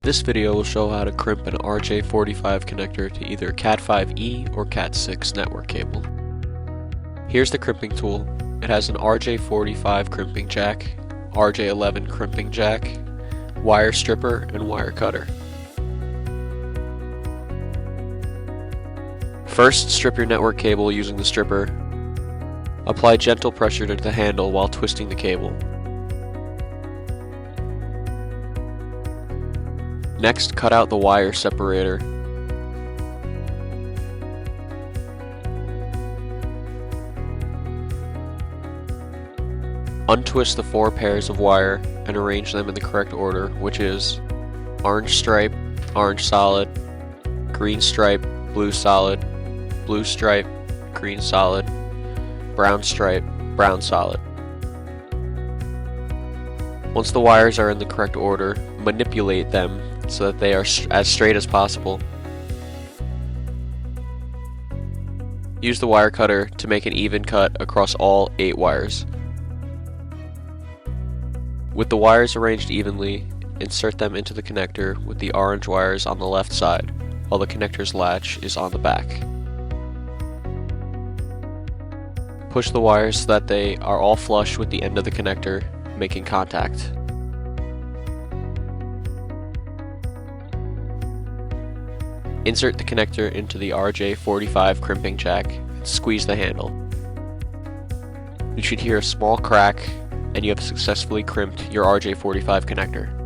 This video will show how to crimp an RJ45 connector to either CAT5e or CAT6 network cable. Here's the crimping tool. It has an RJ45 crimping jack, RJ11 crimping jack, wire stripper, and wire cutter. First, strip your network cable using the stripper. Apply gentle pressure to the handle while twisting the cable. Next, cut out the wire separator. Untwist the 4 pairs of wire and arrange them in the correct order, which is orange stripe, orange solid, green stripe, blue solid, blue stripe, green solid, brown stripe, brown solid. Once the wires are in the correct order, manipulate them so that they are as straight as possible. Use the wire cutter to make an even cut across all 8 wires. With the wires arranged evenly, insert them into the connector with the orange wires on the left side, while the connector's latch is on the back. Push the wires so that they are all flush with the end of the connector, making contact. Insert the connector into the RJ45 crimping jack and squeeze the handle. You should hear a small crack and you have successfully crimped your RJ45 connector.